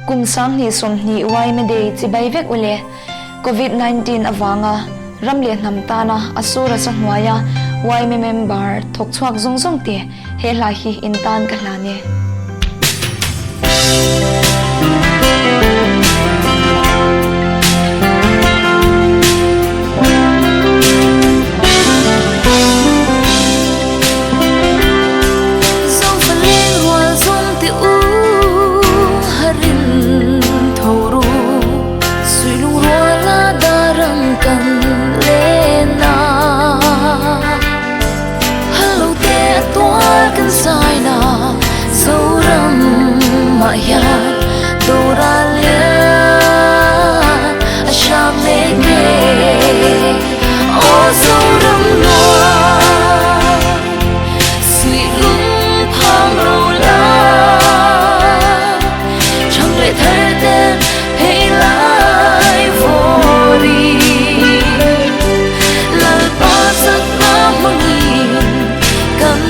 kum sang ni som ni wai me de chi bai vek ule COVID-19 avanga ramle nam tana asura sa hnuaya wai me member thok chuak zong zong te he la hi in tan ka hlane Zoram Nuam Dora Lian Asham Leke Oh Zoram Nuam Sweet Lung Pang Rola Champhai Tharden Hey Lai Vori Lalthakima Hmangaiha Kan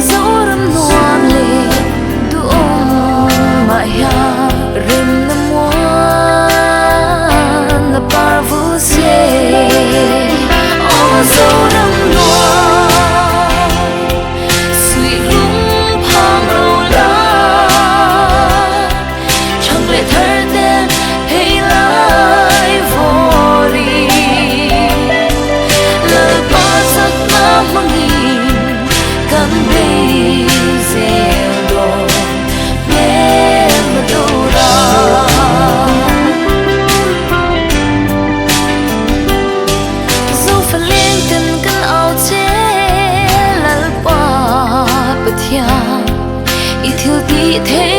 Zoram Nuam le duong maya rim namuan na parvu se Oh Zoram Nuam sweet lung pang rola Champhai Tharden hey lai vori Lalthakima Hmangaiha Kan bezelo memadora Zofalenten kan auche lalpa pathya ithil ti the